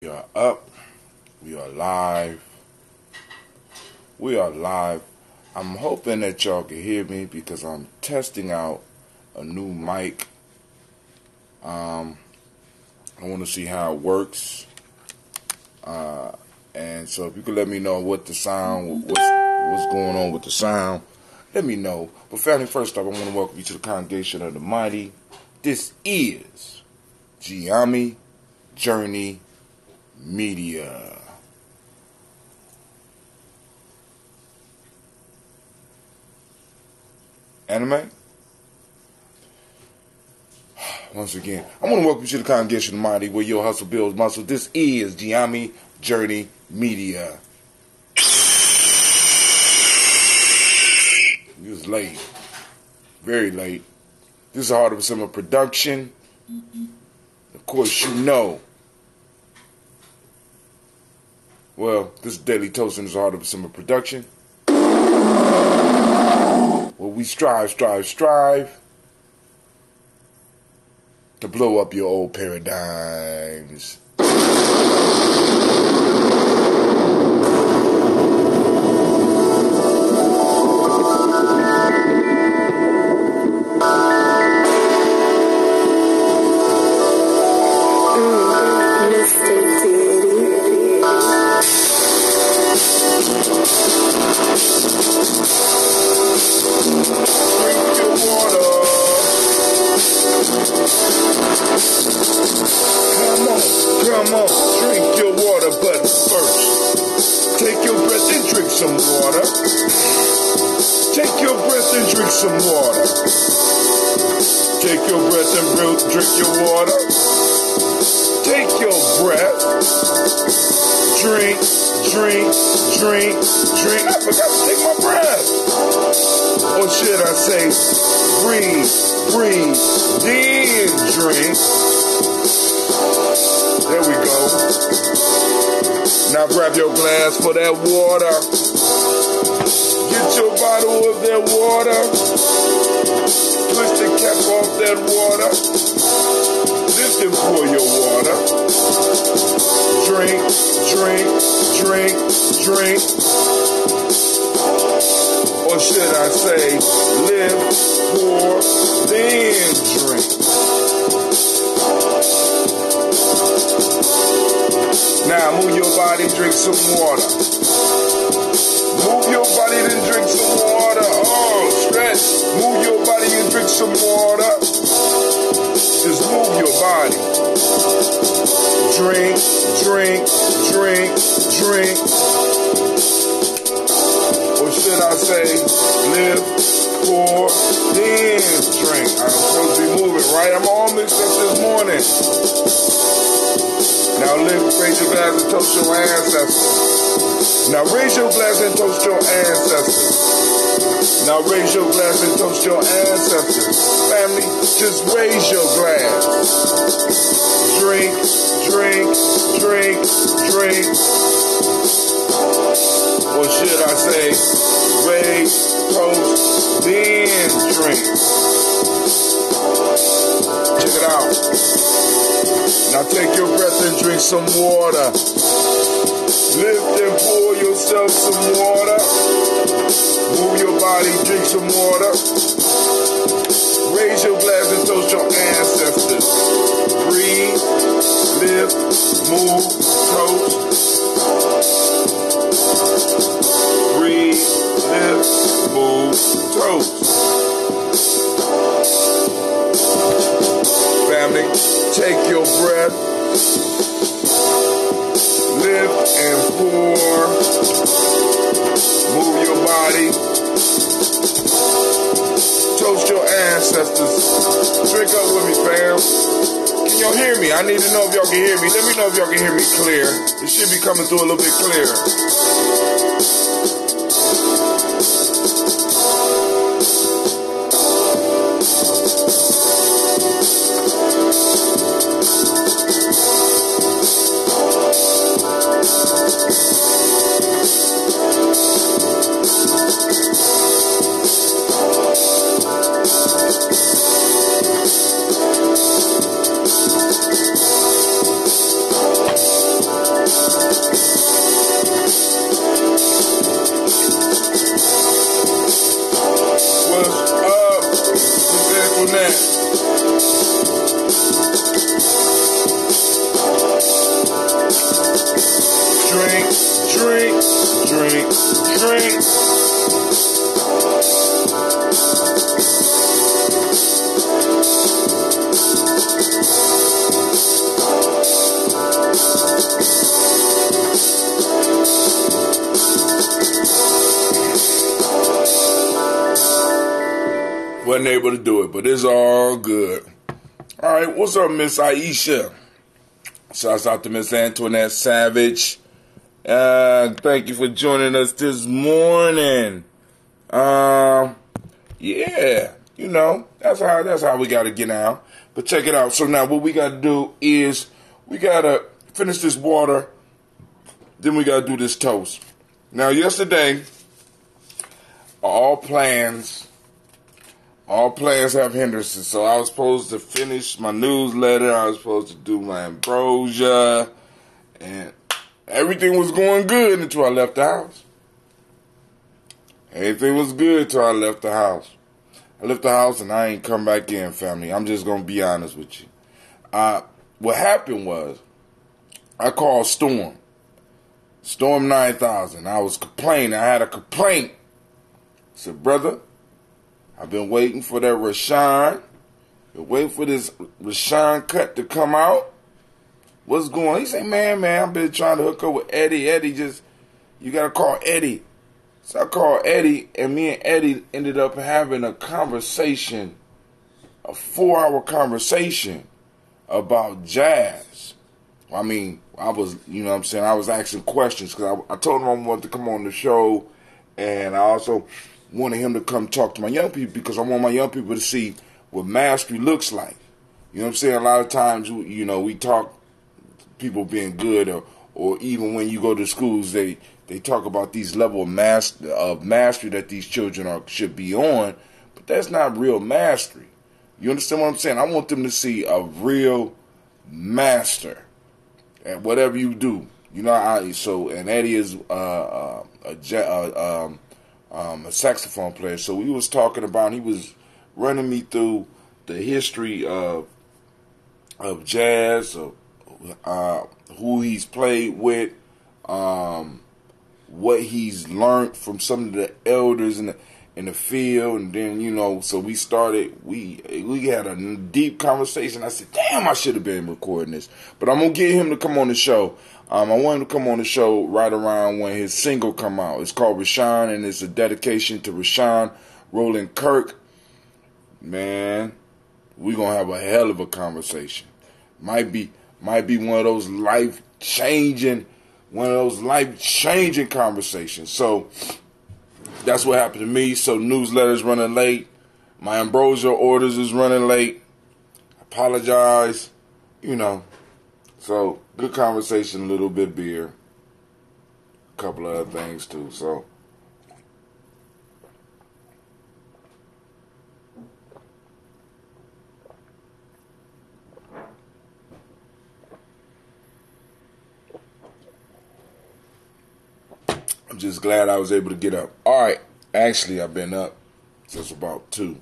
are up. We are live. We are live. I'm hoping that y'all can hear me because I'm testing out a new mic. I want to see how it works. And so if you could let me know what the sound, what's going on with the sound, let me know. But family, first off, I want to welcome you to the congregation of the mighty. This is Gye-Nyame Journey Media. Anime? Once again, I want to welcome you to the congregation of the mighty, where your hustle builds muscle. This is Gye-Nyame Journey Media. It was late. Very late. This is a Heart of a Summer production. Of course, you know. Well, this is Daily Toasting is a Heart of a Summer production. Where we strive to blow up your old paradigms. Come on, drink your water, but first, take your breath and drink some water. Take your breath and drink some water. Take your breath and drink your water. Take your breath. Drink. I forgot to take my breath. Or should I say, breathe, then drink. There we go. Now grab your glass for that water. Get your bottle of that water. Twist the cap off that water. Lift and pour your water. Drink. Or should I say, live, pour, then drink. Now move your body, drink some water. Move your body, then drink some water. Oh, stretch. Move your body and drink some water. Just move your body. Drink. Or should I say, live, pour, then drink. I'm supposed to be moving, right? I'm all mixed up this morning. Now raise your glass and toast your ancestors. Now raise your glass and toast your ancestors. Now raise your glass and toast your ancestors. Family, just raise your glass. Drink. Or should I say, raise, toast, then drink. Check it out. Now take your breath and drink some water. Lift and pour yourself some water. Move your body, drink some water. Raise your glass and toast your ancestors. Breathe, lift, move, toast. Breathe, lift, move, toast. Family, take your breath, lift and pour, move your body, toast your ancestors. Drink up with me, fam. Can y'all hear me? I need to know if y'all can hear me. Let me know if y'all can hear me clear. It should be coming through a little bit clearer. Drink, drink, drink, drink. Wasn't able to do it, but it's all good. All right, what's up, Miss Aisha? Shouts out to Miss Antoinette Savage. Thank you for joining us this morning. Yeah, you know, that's how we gotta get out. But check it out. So now what we gotta do is we gotta finish this water, then we gotta do this toast. Now yesterday, all plans have hindrances. So I was supposed to finish my newsletter. I was supposed to do my ambrosia. And everything was going good until I left the house. Everything was good until I left the house. I left the house and I ain't come back in, family. I'm just going to be honest with you. What happened was I called Storm 9000. I was complaining. I had a complaint. I said, brother, I've been waiting for that Rashawn. Been waiting for this Rashawn cut to come out. What's going on? He said, man, I've been trying to hook up with Eddie. You got to call Eddie. So I called Eddie, and me and Eddie ended up having a conversation, a 4-hour conversation about jazz. I mean, I was, you know what I'm saying, I was asking questions because I told him I wanted to come on the show, and I also wanted him to come talk to my young people because I want my young people to see what mastery looks like. You know what I'm saying? A lot of times, you know, we talk people being good, or even when you go to schools, they talk about these level of mastery that these children should be on, but that's not real mastery. You understand what I'm saying? I want them to see a real master at whatever you do. You know, and Eddie is a saxophone player. So we was talking about, he was running me through the history of jazz, of who he's played with, what he's learned from some of the elders in the field, and then, you know, so we had a deep conversation. I said, damn, I should have been recording this, but I'm gonna get him to come on the show. I want him to come on the show right around when his single come out. It's called Rashawn, and it's a dedication to Rashawn Roland Kirk. Man, we're gonna have a hell of a conversation. Might be one of those life-changing conversations. So that's what happened to me. So newsletter's running late. My ambrosia orders is running late. Apologize. You know. So good conversation, a little bit beer. A couple of other things too. So I'm just glad I was able to get up. All right. Actually, I've been up since about 2.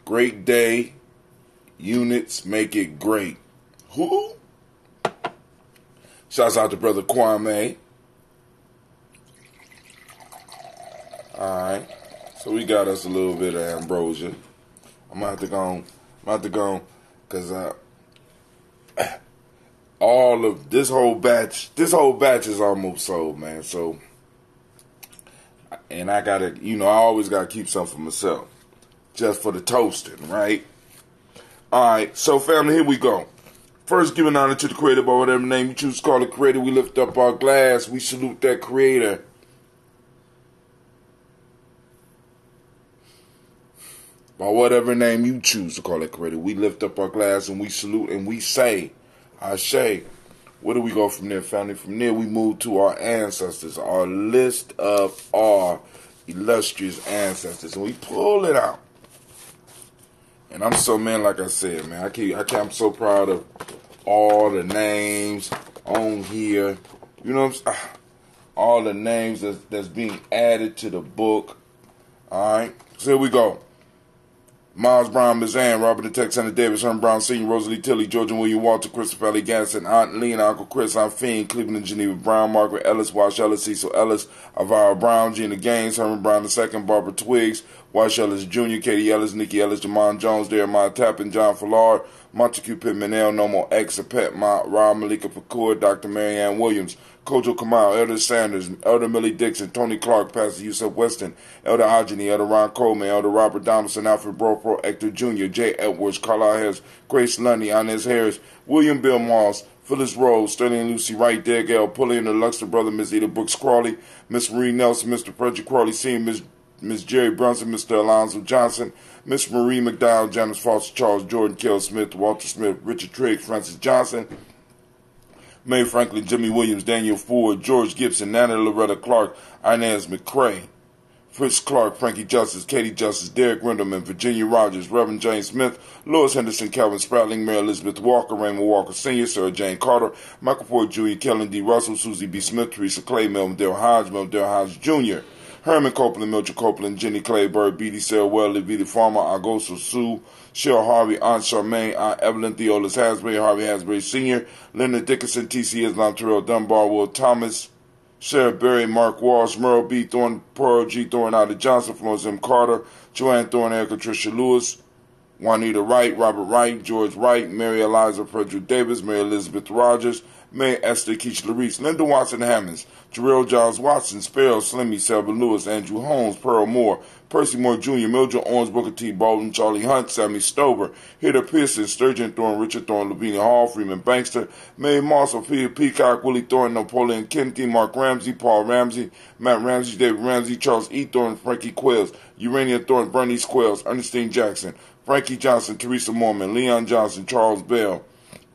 Great day. Units make it great. Who? Shouts out to Brother Kwame. All right. So we got us a little bit of ambrosia. I'm going to have to go because all of this whole batch is almost sold, man. So, and I gotta, you know, I always gotta keep some for myself, just for the toasting, right? All right, so family, here we go. First, giving honor to the Creator by whatever name you choose to call the Creator. We lift up our glass. We salute that Creator. By whatever name you choose to call that Creator, we lift up our glass and we salute and we say, Ashe. Where do we go from there, family? From there, we move to our ancestors, our list of our illustrious ancestors, and we pull it out. And I'm so, man, like I said, man, I'm so proud of all the names on here. You know what I'm saying? All the names that's being added to the book. All right, so here we go. Miles Brown, Miss Ann, Robert and Texana Davis, Herman Brown Sr., Rosalie Tilley, George and William Walter, Christopher Ellie Gadsden, Aunt Lena, Uncle Chris, Aunt Fiend, Cleveland and Geneva Brown, Margaret Ellis, Wash Ellis, Cecil Ellis, Elvira Brown, Gina Gaines, Herman Brown II, Barbara Twiggs, Wash Ellis Jr., Katie Ellis, Nikki Ellis, Jamon Jones, Jeremiah Tappan, John Fallard, Montague Pittman, Nomo X, Pet Rob Malika Pacour, Dr. Marianne Williams, Kojo Kamal, Elder Sanders, Elder Millie Dixon, Tony Clark, Pastor Yusuf Weston, Elder Ogeny, Elder Ron Coleman, Elder Robert Donaldson, Alfred Bropro, Hector Jr., Jay Edwards, Carlisle Harris, Grace Lundy, Inez Harris, William Bill Moss, Phyllis Rose, Sterling and Lucy Wright, Derek L. Pulley, and the Luxor brother, Miss Eda Brooks Crawley, Miss Marie Nelson, Mr. Frederick Crawley Sr., Miss Jerry Brunson, Mr. Alonzo Johnson, Miss Marie McDowell, Janice Foster, Charles Jordan, Kel Smith, Walter Smith, Richard Triggs, Francis Johnson, Mae Franklin, Jimmy Williams, Daniel Ford, George Gibson, Nana Loretta Clark, Inez McCrae, Fritz Clark, Frankie Justice, Katie Justice, Derek Rendelman, Virginia Rogers, Reverend James Smith, Lois Henderson, Calvin Spratling, Mary Elizabeth Walker, Raymond Walker Sr., Sarah Jane Carter, Michael Ford Jr., Kellen D. Russell, Susie B. Smith, Teresa Clay, Melvin Dale Hodge Jr., Herman Copeland, Mildred Copeland, Jenny Clay, Bird, Beatty, Sarah Welly, Vita Farmer, Agosto Sue, Cheryl Harvey, Aunt Charmaine, Aunt Evelyn, Theolis Hasbury, Harvey Hasbury Sr., Linda Dickinson, T.C. Islam, Terrell Dunbar, Will Thomas, Sarah Berry, Mark Walsh, Merle B. Thorne, Pearl G. Thorne, Ida Johnson, Florence M. Carter, Joanne Thorne, Erica Tricia Lewis, Juanita Wright, Robert Wright, George Wright, Mary Eliza Frederick Davis, Mary Elizabeth Rogers, May Esther Keisha Larice, Linda Watson Hammonds, Jarrell Giles Watson, Sparrow Slimmy, Selva Lewis, Andrew Holmes, Pearl Moore, Percy Moore Jr., Mildred Owens, Booker T. Bolton, Charlie Hunt, Sammy Stover, Hitter Pearson, Sturgeon Thorne, Richard Thorne, Lavinia Hall, Freeman Bankster, Mae Moss, Sophia Peacock, Willie Thorne, Napoleon Kennedy, Mark Ramsey, Paul Ramsey, Matt Ramsey, David Ramsey, Charles E. Thorne, Frankie Quills, Urania Thorne, Bernice Quills, Ernestine Jackson, Frankie Johnson, Teresa Mormon, Leon Johnson, Charles Bell,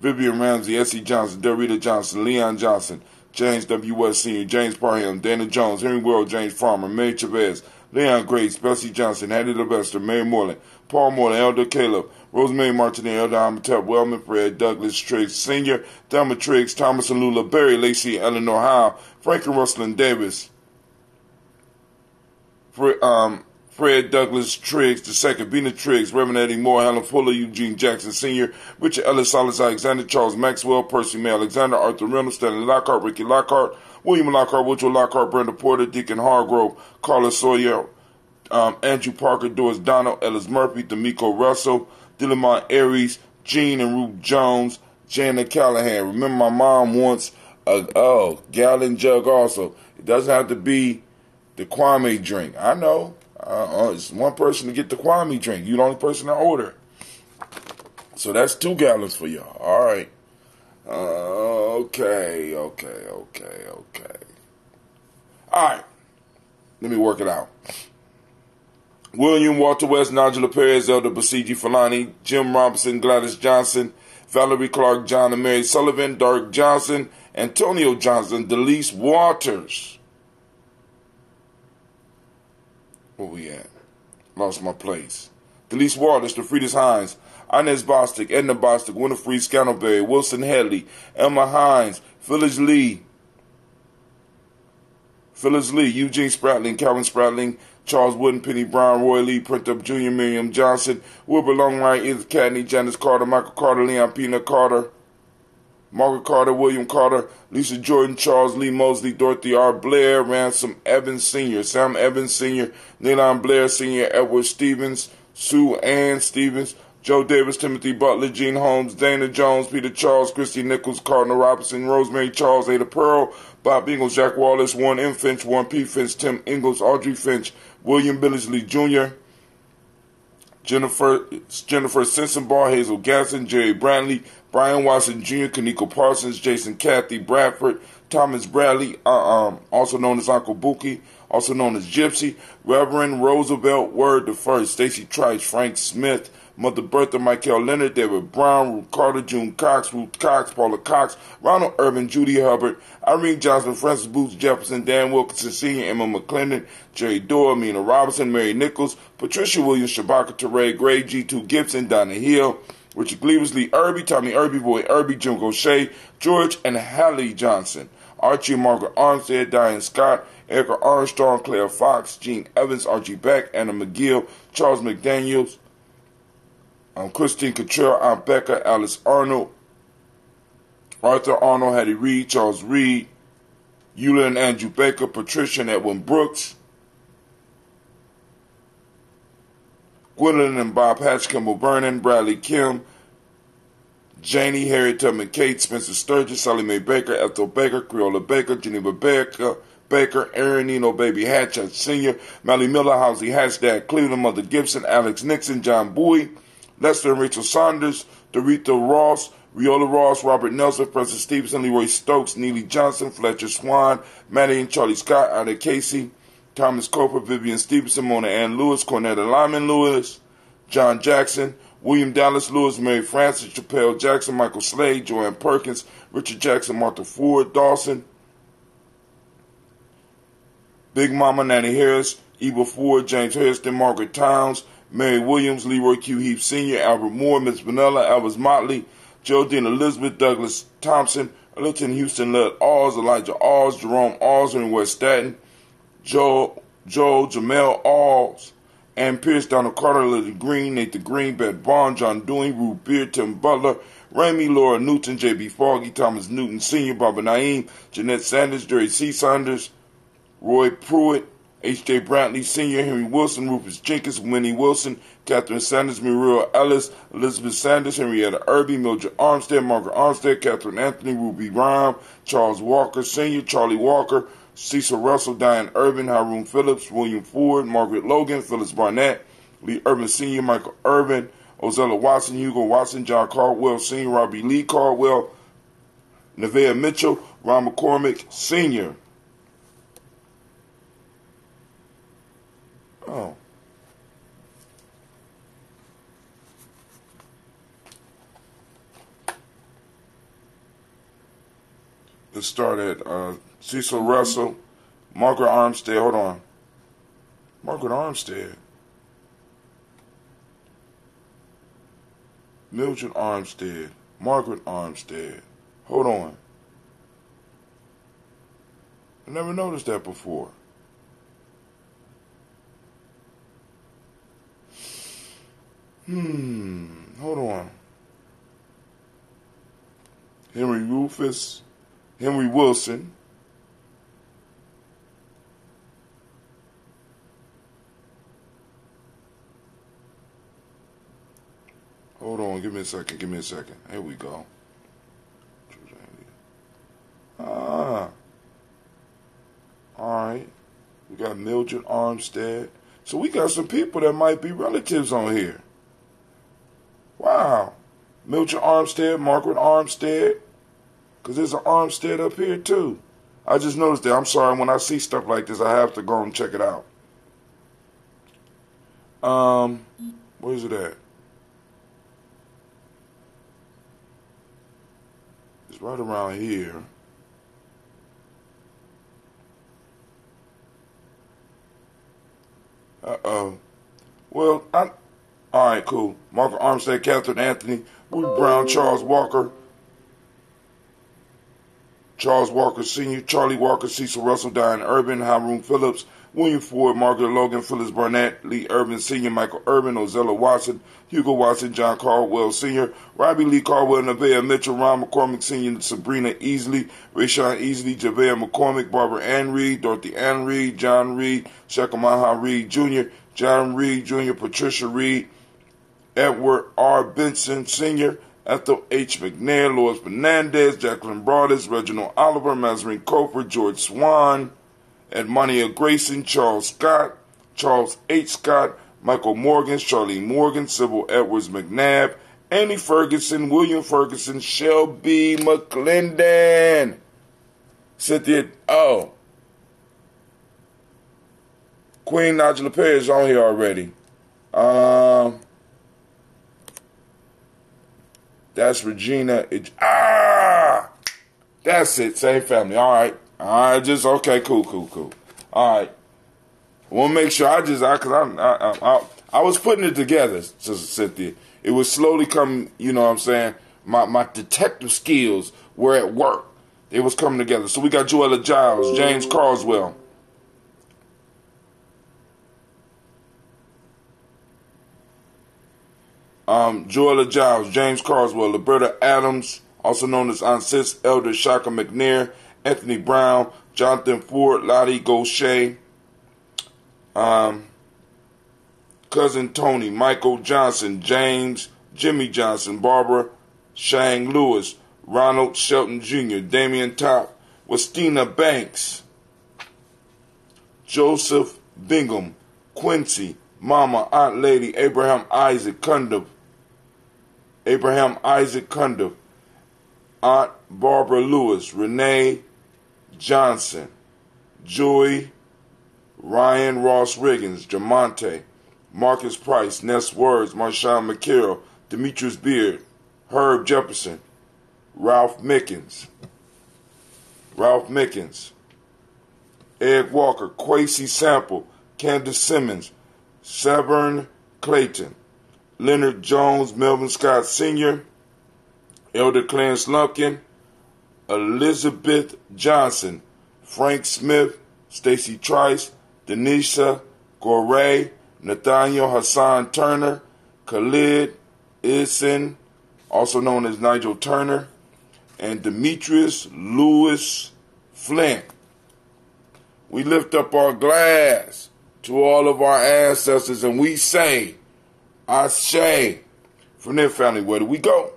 Vivian Ramsey, S.E. Johnson, Dorita Johnson, Leon Johnson, James W. West Sr., James Parham, Dana Jones, Henry World, James Farmer, Mary Chavez, Leon Grace, Bessie Johnson, Hattie LeVester, Mary Moreland, Paul Moreland, Elder Caleb, Rosemary Martinez, Elder Amatep, Wellman Fred, Douglas Triggs Sr., Thelma Triggs, Thomas and Lula, Barry Lacey, Eleanor Howe, Frank and Rustlin Davis, Fred Douglas Triggs II, Bina Triggs, Reverend Eddie Moore, Helen Fuller, Eugene Jackson Sr., Richard Ellis, Silas Alexander, Charles Maxwell, Percy May Alexander, Arthur Reynolds, Stanley Lockhart, Ricky Lockhart, William Lockhart, Woodrow Lockhart, Brenda Porter, Deacon Hargrove, Carla Sawyer, Andrew Parker, Doris Donald, Ellis Murphy, D'Amico Russell, Dillamont Aries, Jean and Ruth Jones, Janet Callahan. Remember, my mom wants a gallon jug also. It doesn't have to be the Kwame drink. I know. It's one person to get the Kwame drink. You're the only person to order. So that's 2 gallons for y'all. All right. Okay. All right. Let me work it out. William Walter West, Nigel Perez, Elder Basiji Falani, Jim Robinson, Gladys Johnson, Valerie Clark, John and Mary Sullivan, Dark Johnson, Antonio Johnson, Delise Waters. Where we at? Lost my place. Delise Waters, DeFridas Hines, Inez Bostic, Edna Bostic, Winifred Scantleberry, Wilson Headley, Emma Hines, Phyllis Lee, Eugene Spratling, Calvin Spratling, Charles Wooden, Penny Brown, Roy Lee, Printup Jr., Miriam Johnson, Wilbur Longwright, Edith Cadney, Janice Carter, Michael Carter, Leon Pina Carter, Margaret Carter, William Carter, Lisa Jordan, Charles Lee Mosley, Dorothy R. Blair, Ransom Evans Sr., Sam Evans Sr., Nylon Blair Sr., Edward Stevens, Sue Ann Stevens, Joe Davis, Timothy Butler, Gene Holmes, Dana Jones, Peter Charles, Christy Nichols, Cardinal Robinson, Rosemary Charles, Ada Pearl, Bob Ingalls, Jack Wallace, Warren M. Finch, Warren P. Finch, Tim Ingalls, Audrey Finch, William Billingsley Jr., Jennifer Sensenbar, Hazel Gasson, Jerry Brantley, Brian Watson Jr., Kaniko Parsons, Jason Cathy Bradford, Thomas Bradley, also known as Uncle Buki, also known as Gypsy, Reverend Roosevelt Word the First, Stacy Trice, Frank Smith, Mother Bertha, Michael Leonard, David Brown, Ruth Carter, June Cox, Ruth Cox, Paula Cox, Ronald Irvin, Judy Hubbard, Irene Johnson, Francis Boots Jefferson, Dan Wilkinson Sr., Emma McClendon, Jerry Dorr, Mina Robinson, Mary Nichols, Patricia Williams, Shabaka Teray, Gray, G2 Gibson, Donna Hill, Richard Cleavers, Lee Irby, Tommy Irby, Boy Irby, Jim Gaucher, George and Hallie Johnson, Archie and Margaret Armstead, Diane Scott, Erica Armstrong, Claire Fox, Gene Evans, Archie Beck, Anna McGill, Charles McDaniels, Christine Cottrell, Aunt Becca, Alice Arnold, Arthur Arnold, Hattie Reed, Charles Reed, Eula and Andrew Baker, Patricia and Edwin Brooks, Gwendolyn and Bob Hatch, Kimball Vernon, Bradley Kim, Janie, Harriet Tubman Kate, Spencer Sturgis, Sally Mae Baker, Ethel Baker, Creola Baker, Geneva Baker, Aaron Nino Baby Hatch Sr., Melly Miller, Housley Hatch, Dad Cleveland, Mother Gibson, Alex Nixon, John Bowie, Lester and Rachel Saunders, Dorita Ross, Riola Ross, Robert Nelson, Francis Stevenson, Leroy Stokes, Neely Johnson, Fletcher Swan, Maddie and Charlie Scott, Ida Casey, Thomas Coper, Vivian Stevenson, Mona Ann Lewis, Cornetta Lyman Lewis, John Jackson, William Dallas Lewis, Mary Francis, Chappelle Jackson, Michael Slade, Joanne Perkins, Richard Jackson, Martha Ford, Dawson, Big Mama Nanny Harris, Eva Ford, James Hairston, Margaret Towns, Mary Williams, Leroy Q. Heath Sr., Albert Moore, Miss Vanilla, Elvis Motley, Geraldine Elizabeth, Douglas Thompson, Elton Houston, Lud Alls, Elijah Alls, Jerome Alls in West Staten, Joel Jamel Alls, Ann Pierce, Donald Carter, Lily Green, Nathan Green, Beth Barnes, John Dewey, Ruth Beard, Tim Butler, Ramey, Laura Newton, J.B. Foggy, Thomas Newton Sr., Barbara Naeem, Jeanette Sanders, Jerry C. Saunders, Roy Pruitt, H.J. Brantley Sr., Henry Wilson, Rufus Jenkins, Winnie Wilson, Catherine Sanders, Muriel Ellis, Elizabeth Sanders, Henrietta Irby, Mildred Armstead, Margaret Armstead, Catherine Anthony, Ruby Rhyme, Charles Walker Sr., Charlie Walker, Cecil Russell, Diane Irvin, Haroon Phillips, William Ford, Margaret Logan, Phyllis Barnett, Lee Irvin Sr., Michael Irvin, Ozella Watson, Hugo Watson, John Caldwell Sr., Robbie Lee Caldwell, Nevaeh Mitchell, Ron McCormick Sr. Oh. Let's start at Cecil Russell, Margaret Armstead. Hold on. Margaret Armstead. Mildred Armstead. Margaret Armstead. Hold on. I never noticed that before. Hold on. Henry Rufus, Henry Wilson, hold on, give me a second. Here we go. Alright. We got Mildred Armstead. So we got some people that might be relatives on here. Wow. Mildred Armstead, Margaret Armstead. Because there's an Armstead up here too. I just noticed that. I'm sorry, when I see stuff like this, I have to go and check it out. Where's it at? It's right around here. Well, all right, cool. Margaret Armstead, Catherine Anthony, Ruby Brown, Charles Walker Sr., Charlie Walker, Cecil Russell, Diane Irvin, Haroon Phillips, William Ford, Margaret Logan, Phyllis Barnett, Lee Irvin Sr., Michael Irvin, Ozella Watson, Hugo Watson, John Caldwell Sr., Robbie Lee Caldwell, Nevaeh Mitchell, Ron McCormick Sr., Sabrina Easley, Rayshawn Easley, Javea McCormick, Barbara Ann Reed, Dorothy Ann Reed, John Reed, Shakamaha Reed Jr., John Reed Jr., Patricia Reed, Edward R. Benson Sr., Ethel H. McNair, Lois Fernandez, Jacqueline Broadus, Reginald Oliver, Mazarine Cofer, George Swan, Edmonia Grayson, Charles Scott, Charles H. Scott, Michael Morgan, Charlene Morgan, Sybil Edwards McNabb, Annie Ferguson, William Ferguson, Shelby McClendon, Cynthia, Queen Najla Perry is on here already. That's Regina. That's it. Same family. All right. Okay. Cool. All right. I want to make sure I was putting it together, Sister Cynthia. It was slowly coming, you know what I'm saying? My detective skills were at work. It was coming together. So we got Joella Giles, James Carswell. Joella Giles, James Carswell, Liberta Adams, also known as Aunt Sis, Elder Shaka McNair, Anthony Brown, Jonathan Ford, Lottie Gaucher, Cousin Tony, Michael Johnson, James, Jimmy Johnson, Barbara Shang Lewis, Ronald Shelton Jr., Damian Top, Westina Banks, Joseph Bingham, Quincy, Mama, Aunt Lady, Abraham Isaac Cundiff, Aunt Barbara Lewis, Renee Johnson, Joy, Ryan Ross Riggins, Jamonte, Marcus Price, Ness Words, Marshawn McCarroll, Demetrius Beard, Herb Jefferson, Ralph Mickens, Ed Walker, Quasi Sample, Candace Simmons, Severn Clayton, Leonard Jones, Melvin Scott Sr., Elder Clarence Lumpkin, Elizabeth Johnson, Frank Smith, Stacy Trice, Denisha Gorey, Nathaniel Hassan Turner, Khalid Isen, also known as Nigel Turner, and Demetrius Lewis Flint. We lift up our glass to all of our ancestors and we say, Ashe. From their family, where do we go?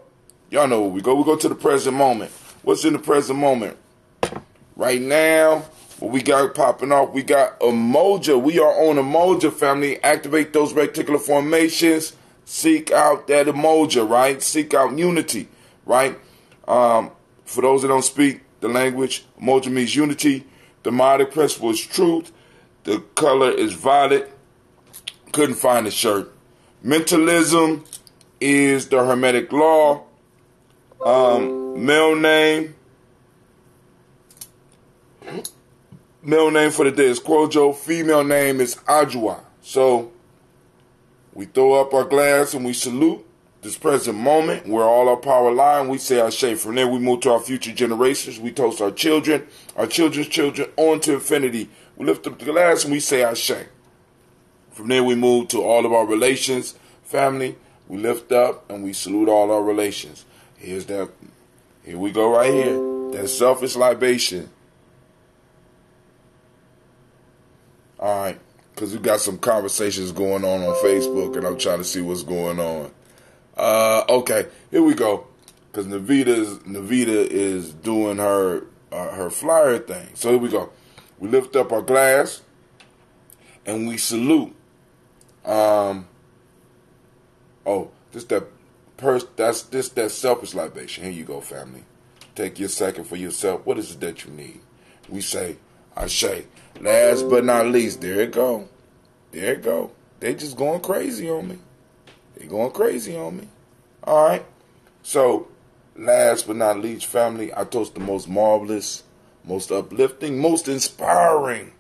Y'all know where we go. We go to the present moment. What's in the present moment? Right now, what we got popping off, we got Umoja. We are on Umoja, family. Activate those reticular formations. Seek out that Umoja, right? Seek out unity, right? For those that don't speak the language, Umoja means unity. The demonic principle is truth. The color is violet. Couldn't find the shirt. Mentalism is the Hermetic law. Male name for the day is Kwojo. Female name is Ajua. So we throw up our glass and we salute this present moment where all our power lie, and we say Ashe. From there we move to our future generations. We toast our children, our children's children, on to infinity. We lift up the glass and we say Ashe. From there we move to all of our relations, family. We lift up and we salute all our relations. Here we go right here. That selfish libation. All right, because we got some conversations going on Facebook, and I'm trying to see what's going on. Okay, here we go. Because Navita is doing her flyer thing. So here we go. We lift up our glass and we salute. That's that selfish libation. Here you go, family. Take your second for yourself. What is it that you need? We say, Ashe. Last but not least, there it go. There it go. They just going crazy on me. All right. So, last but not least, family, I toast the most marvelous, most uplifting, most inspiring,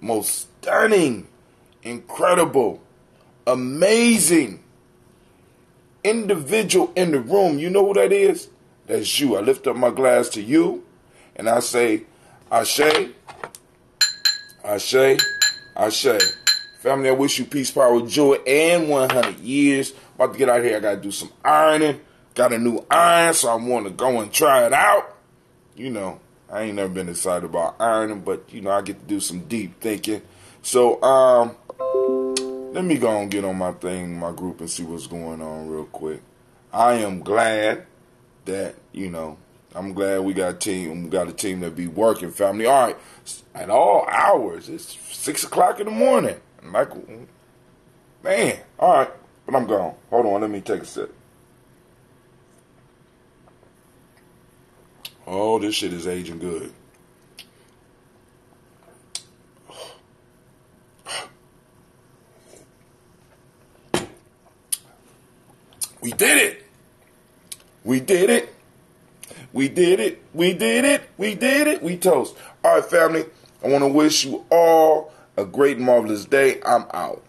most stunning, incredible, amazing individual in the room. You know who that is? That's you. I lift up my glass to you, and I say, Ashe, Ashe, Ashe. Family, I wish you peace, power, joy, and 100 years. About to get out here. I got to do some ironing. Got a new iron, so I want to go and try it out. You know, I ain't never been excited about ironing, but, you know, I get to do some deep thinking. So, let me go and get on my thing, my group, and see what's going on real quick. I am glad that, you know, I'm glad we got a team that be working, family. All right, at all hours. It's 6 o'clock in the morning. I'm like, man, all right, but I'm gone. Hold on, let me take a sip. Oh, this shit is aging good. We did it. We did it. We did it. We did it. We did it. We toast. All right, family. I want to wish you all a great, marvelous day. I'm out.